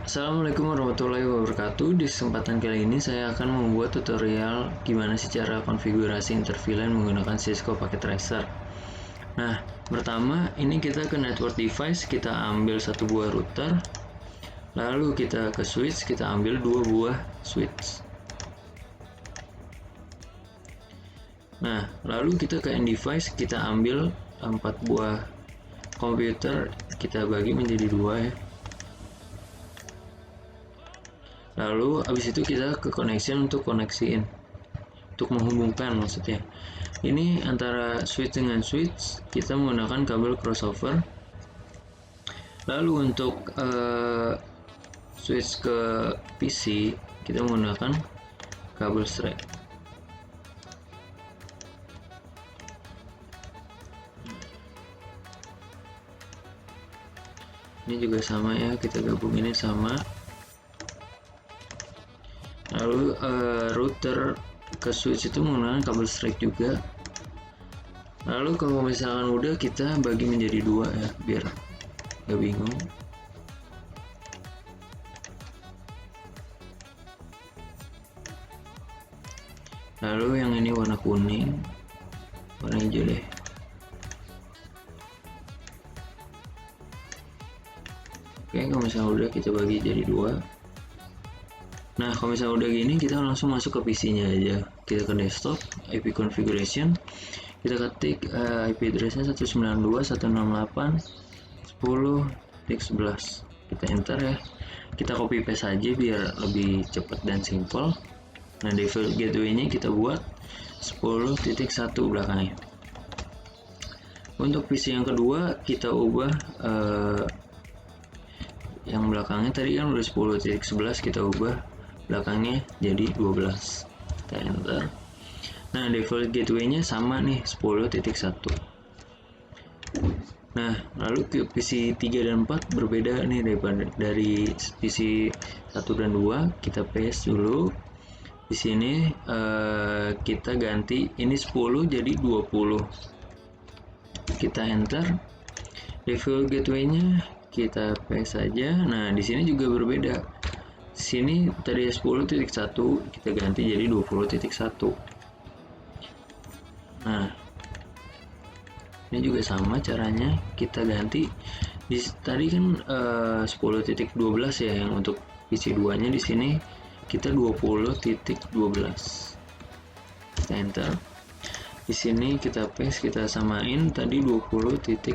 Assalamualaikum warahmatullahi wabarakatuh. Di kesempatan kali ini saya akan membuat tutorial gimana sih cara konfigurasi interVLAN menggunakan Cisco Packet Tracer. Nah, pertama ini kita ke network device, kita ambil satu buah router, lalu kita ke switch, kita ambil dua buah switch. Nah, lalu kita ke end device, kita ambil 4 buah komputer, kita bagi menjadi dua ya. Lalu habis itu kita ke connection untuk koneksiin, untuk menghubungkan maksudnya. Ini antara switch dengan switch kita menggunakan kabel crossover. Lalu untuk switch ke PC kita menggunakan kabel straight. Ini juga sama ya, kita gabunginnya sama. Lalu router ke switch itu menggunakan kabel straight juga. Lalu kalau misalkan udah, kita bagi menjadi dua ya, biar gak bingung. Lalu yang ini warna kuning, warna hijau deh. Oke, kalau misalnya udah, kita bagi jadi dua. Nah, kalau misalnya udah gini, kita langsung masuk ke PC-nya aja. Kita ke desktop, IP configuration, kita ketik IP address-nya 192.168.10.11. Kita enter ya. Kita copy paste aja biar lebih cepat dan simple. Nah, default gateway-nya kita buat 10.1 belakangnya. Untuk PC yang kedua, kita ubah yang belakangnya tadi kan udah 10.11, kita ubah belakangnya jadi 12. Kita enter. Nah, default gateway-nya sama nih, 10.1. Nah, lalu ke PC 3 dan 4 berbeda nih dari PC 1 dan 2. Kita paste dulu. Di sini kita ganti ini 10 jadi 20. Kita enter. Default gateway-nya kita paste saja. Nah, di sini juga berbeda. Sini tadi 10.1 kita ganti jadi 20.1. Nah, ini juga sama caranya, kita ganti. Tadi kan 10.12 ya yang untuk PC 2 nya, di sini kita 20.12. Kita enter. Di sini kita paste, kita samain tadi 20.1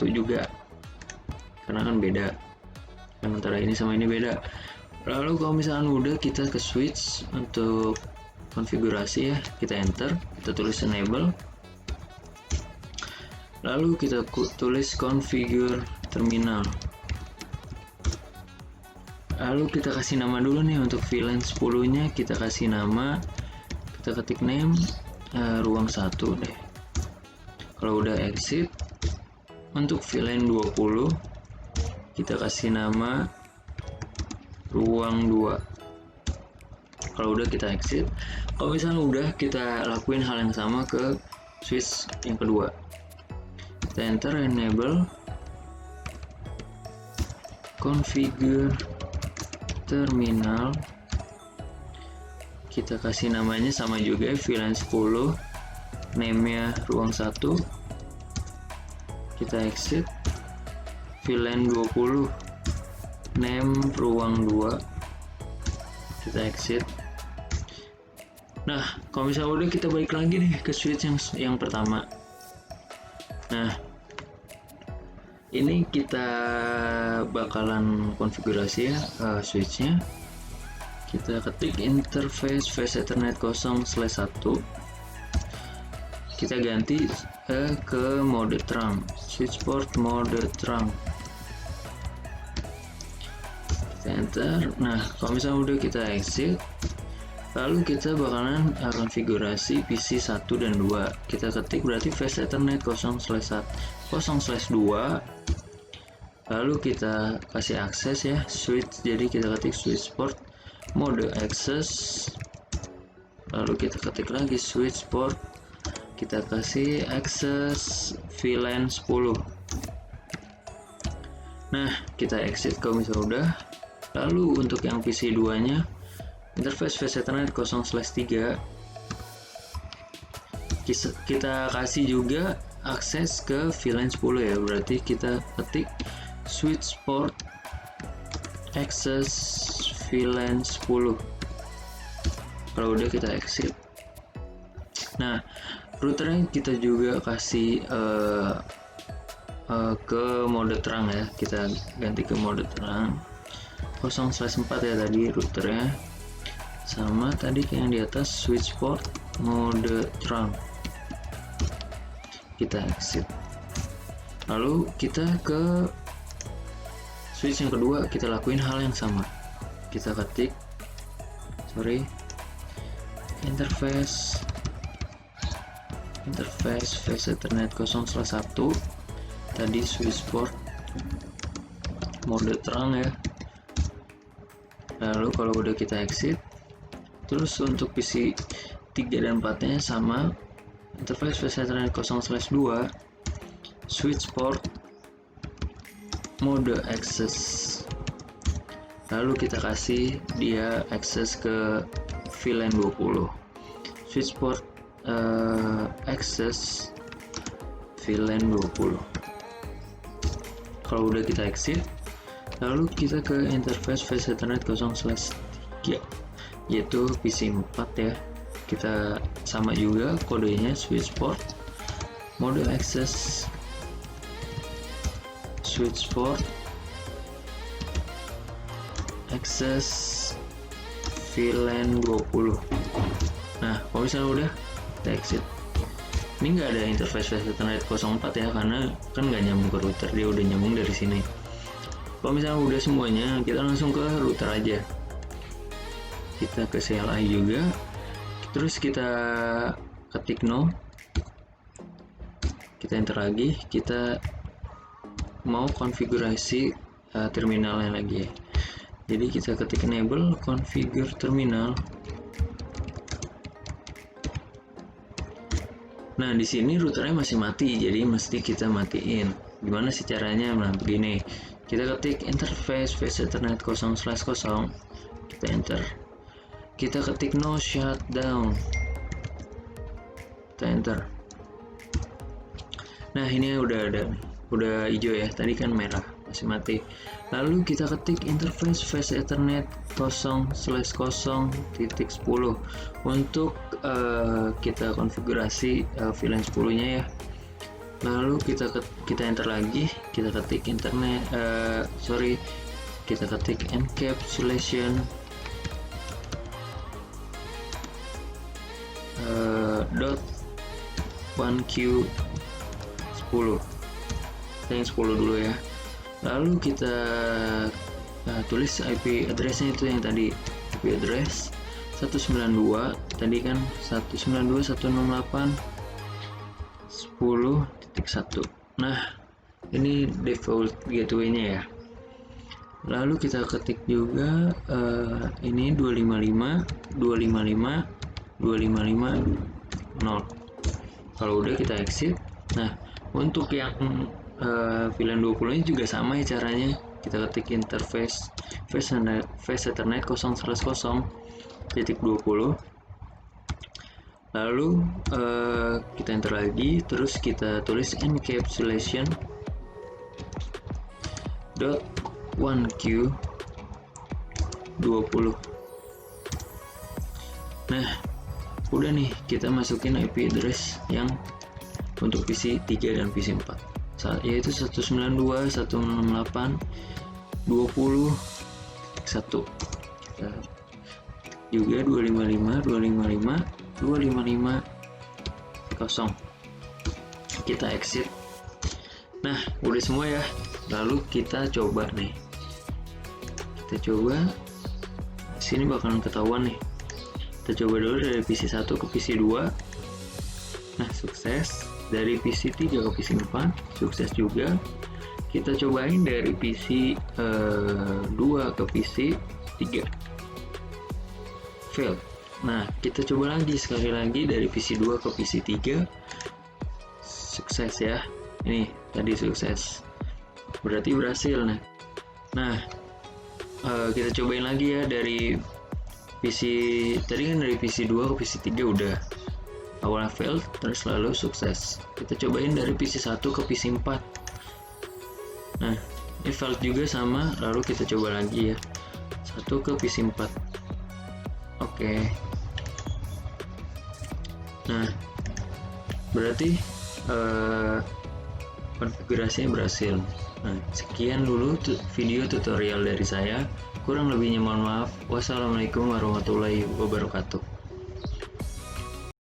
juga. Karena kan beda. Antara ini sama ini beda. Lalu kalau misalnya udah, kita ke switch untuk konfigurasi ya, kita enter, kita tulis enable, lalu kita tulis configure terminal, lalu kita kasih nama dulu nih. Untuk VLAN 10 nya kita kasih nama, kita ketik name ruang 1 deh. Kalau udah exit, untuk VLAN 20 kita kasih nama ruang 2. Kalau udah, kita exit. Kalau misalnya udah, kita lakuin hal yang sama ke switch yang kedua. Kita enter enable configure terminal, kita kasih namanya sama juga, VLAN 10, name-nya ruang 1. Kita exit. VLAN 20, name ruang 2, kita exit. Nah, kalau misalnya udah, kita balik lagi nih ke switch yang pertama. Nah, ini kita bakalan konfigurasi ya switchnya. Kita ketik interface face ethernet 0/1, kita ganti ke mode terang, switch port mode terang. Kita enter. Nah, kalau misalnya udah, kita exit. Lalu kita bakalan konfigurasi PC 1 dan 2. Kita ketik berarti face ethernet 0/2. Lalu kita kasih akses ya, switch. Jadi kita ketik switch port mode access. Lalu kita ketik lagi switch port, kita kasih access VLAN 10. Nah, kita exit kalau misalnya udah. Lalu untuk yang PC 2 nya interface face Ethernet 0/3 kita kasih juga akses ke VLAN 10 ya. Berarti kita ketik switch port access VLAN 10. Kalau udah kita exit. Nah, routernya kita juga kasih ke mode terang ya. Kita ganti ke mode terang 0/4 ya tadi routernya, sama tadi kayak yang di atas switch port mode terang. Kita exit. Lalu kita ke switch yang kedua, kita lakuin hal yang sama. Kita ketik interface face Ethernet 0/1 tadi switch port mode terang ya. Lalu kalau udah kita exit, terus untuk PC 3 dan 4 nya sama, interface face Ethernet 0/2 switch port mode access. Lalu kita kasih dia akses ke VLAN 20 switch port access VLAN 20. Kalau udah kita exit, lalu kita ke interface face Ethernet 0/3 yaitu PC 4 ya. Kita sama juga kodenya switch port mode access switch port access VLAN 20. Nah, kalau misalnya udah kita exit, ini nggak ada interface face Ethernet 04 ya, karena kan nggak nyambung ke router, dia udah nyambung dari sini. Kalau misalnya udah semuanya, kita langsung ke router aja. Kita ke CLI juga, terus kita ketik no, kita enter lagi, kita mau konfigurasi terminalnya lagi ya. Jadi kita ketik enable configure terminal. Nah, di sini routernya masih mati, jadi mesti kita matiin. Gimana sih caranya? Nah, begini. Kita ketik interface face Ethernet 0/0, kita enter. Kita ketik no shutdown, kita enter. Nah, ini udah hijau ya, tadi kan merah, masih mati. Lalu kita ketik interface face Ethernet 0/0.10 untuk kita konfigurasi VLAN 10 nya ya. Lalu kita enter lagi, kita ketik kita ketik encapsulation .1q 10. Kita yang 10 dulu ya. Lalu kita tulis IP address-nya itu yang tadi, IP address 192 tadi kan 192.168.10.1. Nah, ini default gateway-nya ya. Lalu kita ketik juga ini 255.255.255.0. Kalau udah kita exit. Nah, untuk yang VLAN 20 ini juga sama ya caranya. Kita ketik interface face Ethernet 0/0.20. Lalu kita enter lagi, terus kita tulis encapsulation .1q 20. Nah, udah nih, kita masukin IP address yang untuk PC 3 dan PC 4, yaitu 192.168.20.1. Juga 255.255.255.0. Kita exit. Nah, udah semua ya. Lalu kita coba nih. Kita coba. Sini bakalan ketahuan nih. Kita coba dulu dari PC 1 ke PC 2. Nah, sukses. Dari PC 3 ke PC 4, sukses juga. Kita cobain dari PC 2 ke PC 3, fail. Nah, kita coba lagi sekali lagi dari PC 2 ke PC 3, sukses ya. Ini tadi sukses. berarti berhasil. Nah, kita cobain lagi ya dari PC tadi kan, dari PC 2 ke PC 3 udah awalnya fail terus lalu sukses. Kita cobain dari PC 1 ke PC 4. Nah, ini failed juga sama, lalu kita coba lagi ya, 1 ke PC 4. Oke. Nah, berarti konfigurasinya berhasil. Nah, sekian dulu video tutorial dari saya. Kurang lebihnya mohon maaf. Wassalamualaikum warahmatullahi wabarakatuh.